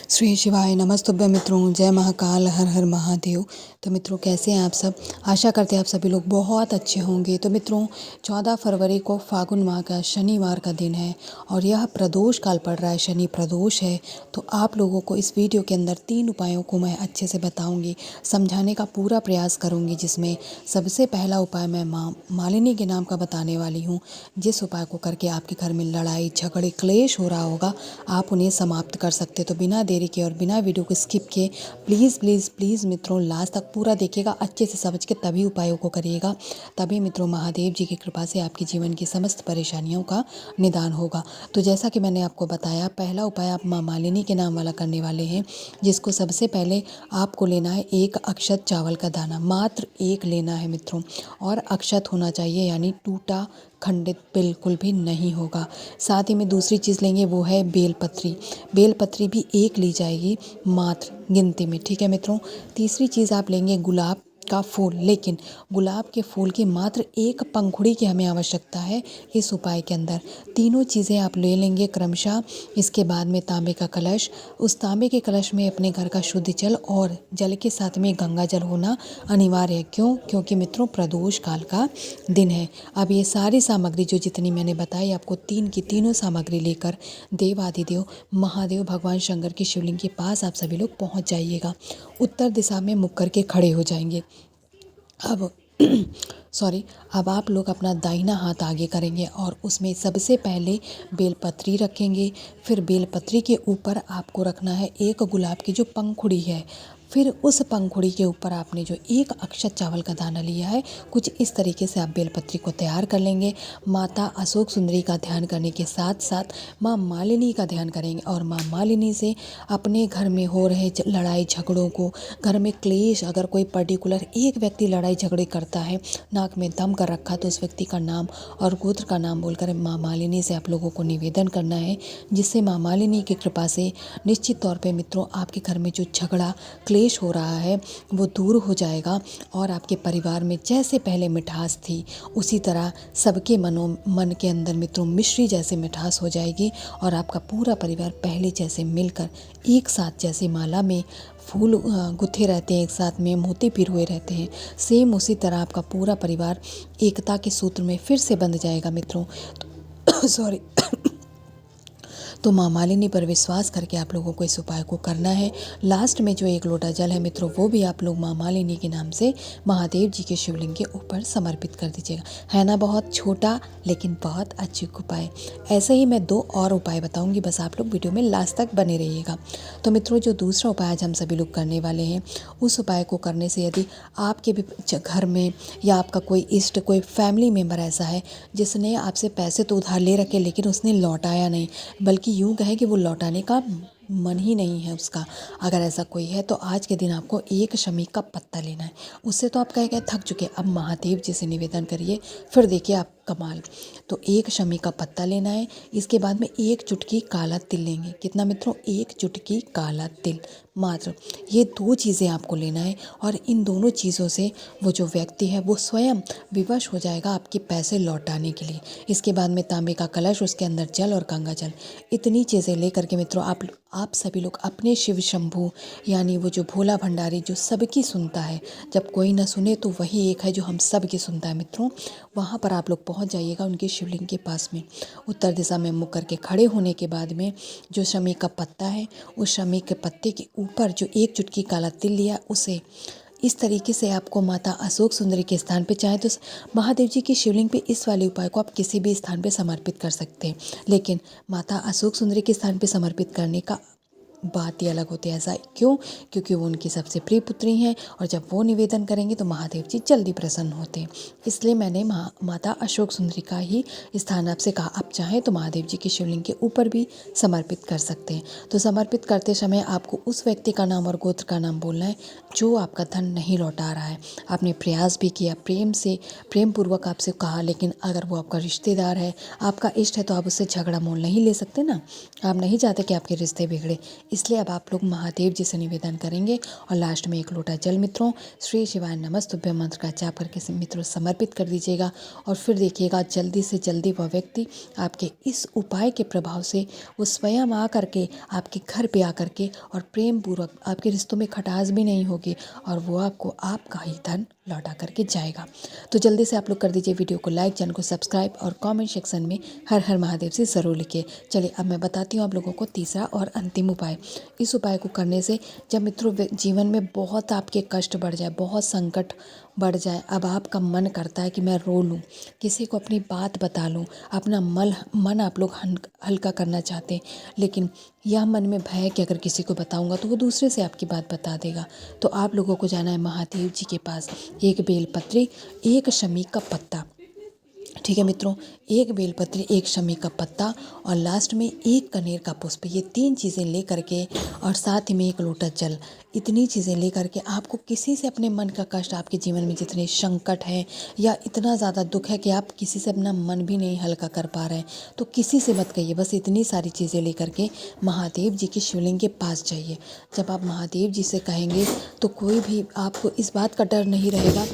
श्री शिवाय नमस्तुभ्य मित्रों, जय महाकाल, हर हर महादेव। तो मित्रों, कैसे हैं आप सब? आशा करते हैं आप सभी लोग बहुत अच्छे होंगे। तो मित्रों, 14 फरवरी को फागुन माह का शनिवार का दिन है और यह प्रदोष काल पड़ रहा है, शनि प्रदोष है। तो आप लोगों को इस वीडियो के अंदर 3 उपायों को मैं अच्छे से बताऊंगी, समझाने का पूरा प्रयास करूंगी, जिसमें सबसे पहला उपाय मैं माँ मालिनी के नाम का बताने वाली हूँ। जिस उपाय को करके आपके घर में लड़ाई झगड़े क्लेश हो रहा होगा, आप उन्हें समाप्त कर सकते। तो बिना देरी के और बिना वीडियो को स्किप किए प्लीज़ प्लीज़ प्लीज़ मित्रों लास्ट तक पूरा देखिएगा, अच्छे से समझ के तभी उपायों को करिएगा। तभी मित्रों महादेव जी की कृपा से आपके जीवन की समस्त परेशानियों का निदान होगा। तो जैसा कि मैंने आपको बताया, पहला उपाय आप माँ मालिनी के नाम वाला करने वाले हैं, जिसको सबसे पहले आपको लेना है 1 अक्षत चावल का दाना, मात्र 1 लेना है मित्रों। और अक्षत होना चाहिए, यानी टूटा खंडित बिल्कुल भी नहीं होगा। साथ ही में दूसरी चीज़ लेंगे, वो है बेलपत्री। बेलपत्री भी 1 ली जाएगी मात्र गिनती में, ठीक है मित्रों। तीसरी चीज़ आप लेंगे गुलाब का फूल, लेकिन गुलाब के फूल की मात्र 1 पंखुड़ी की हमें आवश्यकता है इस उपाय के अंदर। तीनों चीज़ें आप ले लेंगे क्रमशः। इसके बाद में तांबे का कलश, उस तांबे के कलश में अपने घर का शुद्ध जल और जल के साथ में गंगा जल होना अनिवार्य है। क्यों? क्योंकि मित्रों प्रदोष काल का दिन है। अब ये सारी सामग्री जो जितनी मैंने बताई आपको, 3 की तीनों सामग्री लेकर देवादिदेव महादेव भगवान शंकर के शिवलिंग के पास आप सभी लोग पहुंच जाइएगा। उत्तर दिशा में मुख करके खड़े हो जाएंगे। अब अब आप लोग अपना दाहिना हाथ आगे करेंगे और उसमें सबसे पहले बेलपत्री रखेंगे। फिर बेलपत्री के ऊपर आपको रखना है 1 गुलाब की जो पंखुड़ी है। फिर उस पंखुड़ी के ऊपर आपने जो 1 अक्षत चावल का दाना लिया है, कुछ इस तरीके से आप बेलपत्री को तैयार कर लेंगे। माता अशोक सुंदरी का ध्यान करने के साथ साथ माँ मालिनी का ध्यान करेंगे और माँ मालिनी से अपने घर में हो रहे लड़ाई झगड़ों को, घर में क्लेश, अगर कोई पर्टिकुलर एक व्यक्ति लड़ाई झगड़े करता है, नाक में दम कर रखा, तो उस व्यक्ति का नाम और गोत्र का नाम बोलकर माँ मालिनी से आप लोगों को निवेदन करना है, जिससे माँ मालिनी की कृपा से निश्चित तौर पे मित्रों आपके घर में जो झगड़ा क्लेश हो रहा है वो दूर हो जाएगा और आपके परिवार में जैसे पहले मिठास थी, उसी तरह सबके मन के अंदर मित्रों मिश्री जैसे मिठास हो जाएगी और आपका पूरा परिवार पहले जैसे मिलकर एक साथ, जैसे माला में फूल गुथे रहते हैं, एक साथ में मोती पिरोए रहते हैं, सेम उसी तरह आपका पूरा परिवार एकता के सूत्र में फिर से बंध जाएगा मित्रों। तो सॉरी तो माँ मालिनी पर विश्वास करके आप लोगों को इस उपाय को करना है। लास्ट में जो 1 लोटा जल है मित्रों, वो भी आप लोग माँ मालिनी के नाम से महादेव जी के शिवलिंग के ऊपर समर्पित कर दीजिएगा। है ना बहुत छोटा लेकिन बहुत अचूक उपाय। ऐसे ही मैं 2 और उपाय बताऊंगी, बस आप लोग वीडियो में लास्ट तक बने रहिएगा। तो मित्रों, जो दूसरा उपाय आज हम सभी लोग करने वाले हैं, उस उपाय को करने से यदि आपके भी घर में या आपका कोई इष्ट, कोई फैमिली मेम्बर ऐसा है जिसने आपसे पैसे तो उधार ले रखे लेकिन उसने लौटाया नहीं, बल्कि यूँ कहे कि वो लौटाने का मन ही नहीं है उसका, अगर ऐसा कोई है तो आज के दिन आपको 1 शमी का पत्ता लेना है। उससे तो आप कह गए थक चुके, अब महादेव जी से निवेदन करिए, फिर देखिए आप कमाल। तो 1 शमी का पत्ता लेना है। इसके बाद में 1 चुटकी काला तिल लेंगे। कितना मित्रों? 1 चुटकी काला तिल मात्र। ये 2 चीज़ें आपको लेना है और इन दोनों चीज़ों से वो जो व्यक्ति है वो स्वयं विवश हो जाएगा आपके पैसे लौटाने के लिए। इसके बाद में तांबे का कलश, उसके अंदर जल और गंगा जल, इतनी चीज़ें लेकर के मित्रों आप सभी लोग अपने शिव शंभू, यानी वो जो भोला भंडारी जो सबकी सुनता है, जब कोई ना सुने तो वही एक है जो हम सब की सुनता है मित्रों, वहाँ पर आप लोग पहुँच जाइएगा उनके शिवलिंग के पास में। उत्तर दिशा में मुख करके खड़े होने के बाद में जो शमी का पत्ता है, उस शमी के पत्ते के ऊपर जो 1 चुटकी काला तिल लिया, उसे इस तरीके से आपको माता अशोक सुंदरी के स्थान पे, चाहे तो महादेव जी की शिवलिंग पे इस वाले उपाय को आप किसी भी स्थान पे समर्पित कर सकते हैं, लेकिन माता अशोक सुंदरी के स्थान पे समर्पित करने का बात ही अलग होती है। ऐसा क्यों? क्योंकि वो उनकी सबसे प्रिय पुत्री हैं और जब वो निवेदन करेंगे तो महादेव जी जल्दी प्रसन्न होते हैं। इसलिए मैंने माता अशोक सुंदरी का ही स्थान आपसे कहा। आप चाहें तो महादेव जी के शिवलिंग के ऊपर भी समर्पित कर सकते हैं। तो समर्पित करते समय आपको उस व्यक्ति का नाम और गोत्र का नाम बोलना है जो आपका धन नहीं लौटा रहा है। आपने प्रयास भी किया, प्रेम पूर्वक आपसे कहा, लेकिन अगर वो आपका रिश्तेदार है, आपका इष्ट है, तो आप उससे झगड़ा मोल नहीं ले सकते ना। आप नहीं चाहते कि आपके रिश्ते बिगड़े, इसलिए अब आप लोग महादेव जी से निवेदन करेंगे और लास्ट में एक लोटा जल मित्रों श्री शिवाय नमस्तुभ्यं मंत्र का जाप करके मित्रों समर्पित कर दीजिएगा। और फिर देखिएगा जल्दी से जल्दी वह व्यक्ति आपके इस उपाय के प्रभाव से वो स्वयं आ करके आपके घर पे आ करके और प्रेम पूर्वक आपके रिश्तों में खटास भी नहीं होगी और वो आपको आपका ही धन लौटा करके जाएगा। तो जल्दी से आप लोग कर दीजिए वीडियो को लाइक, चैनल को सब्सक्राइब और कमेंट सेक्शन में हर हर महादेव से ज़रूर लिखिए। चलिए अब मैं बताती हूँ आप लोगों को तीसरा और अंतिम उपाय। इस उपाय को करने से जब मित्रों जीवन में बहुत आपके कष्ट बढ़ जाए, बहुत संकट बढ़ जाए, अब आपका मन करता है कि मैं रो लूँ, किसी को अपनी बात बता लूँ, अपना मन आप लोग हल्का करना चाहते हैं, लेकिन यह मन में भय है कि अगर किसी को बताऊंगा तो वो दूसरे से आपकी बात बता देगा। तो आप लोगों को जाना है महादेव जी के पास। एक बेलपत्री, एक शमी का पत्ता, ठीक है मित्रों, एक बेलपत्री, एक शमी का पत्ता और लास्ट में एक कनेर का पुष्प, ये 3 चीज़ें ले करके और साथ ही में एक लोटा जल, इतनी चीज़ें ले करके आपको किसी से अपने मन का कष्ट, आपके जीवन में जितने संकट है या इतना ज़्यादा दुख है कि आप किसी से अपना मन भी नहीं हल्का कर पा रहे हैं, तो किसी से मत कहिए, बस इतनी सारी चीज़ें ले करके महादेव जी के शिवलिंग के पास जाइए। जब आप महादेव जी से कहेंगे तो कोई भी आपको इस बात का डर नहीं रहेगा।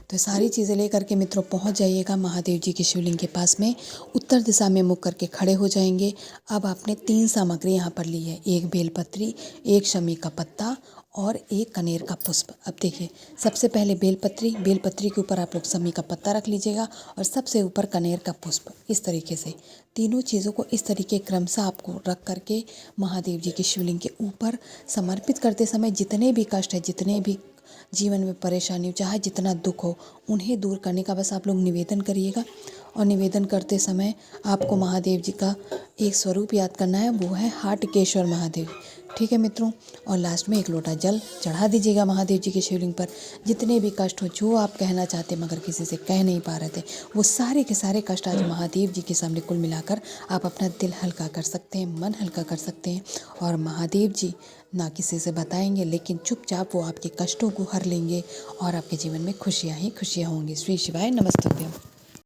तो सारी चीज़ें लेकर के मित्रों पहुंच जाइएगा महादेव जी के शिवलिंग के पास में। उत्तर दिशा में मुख करके खड़े हो जाएंगे। अब आपने 3 सामग्री यहाँ पर ली है, एक बेलपत्री, एक शमी का पत्ता और एक कनेर का पुष्प। अब देखिए सबसे पहले बेलपत्री के ऊपर आप लोग शमी का पत्ता रख लीजिएगा और सबसे ऊपर कनेर का पुष्प। इस तरीके से तीनों चीज़ों को इस तरीके क्रम से आपको रख करके महादेव जी के शिवलिंग के ऊपर समर्पित करते समय जितने भी कष्ट है, जितने भी जीवन में परेशानी हो, चाहे जितना दुख हो, उन्हें दूर करने का बस आप लोग निवेदन करिएगा। और निवेदन करते समय आपको महादेव जी का एक स्वरूप याद करना है, वो है हाटकेश्वर महादेव, ठीक है मित्रों। और लास्ट में एक लोटा जल चढ़ा दीजिएगा महादेव जी के शिवलिंग पर। जितने भी कष्ट हो, जो आप कहना चाहते मगर किसी से कह नहीं पा रहे थे, वो सारे के सारे कष्ट आज महादेव जी के सामने कुल मिलाकर आप अपना दिल हल्का कर सकते हैं, मन हल्का कर सकते हैं। और महादेव जी ना किसी से बताएंगे, लेकिन चुपचाप वो आपके कष्टों को हर लेंगे और आपके जीवन में खुशियाँ ही खुशियाँ होंगी। श्री शिवाय नमस्तुभ्यं।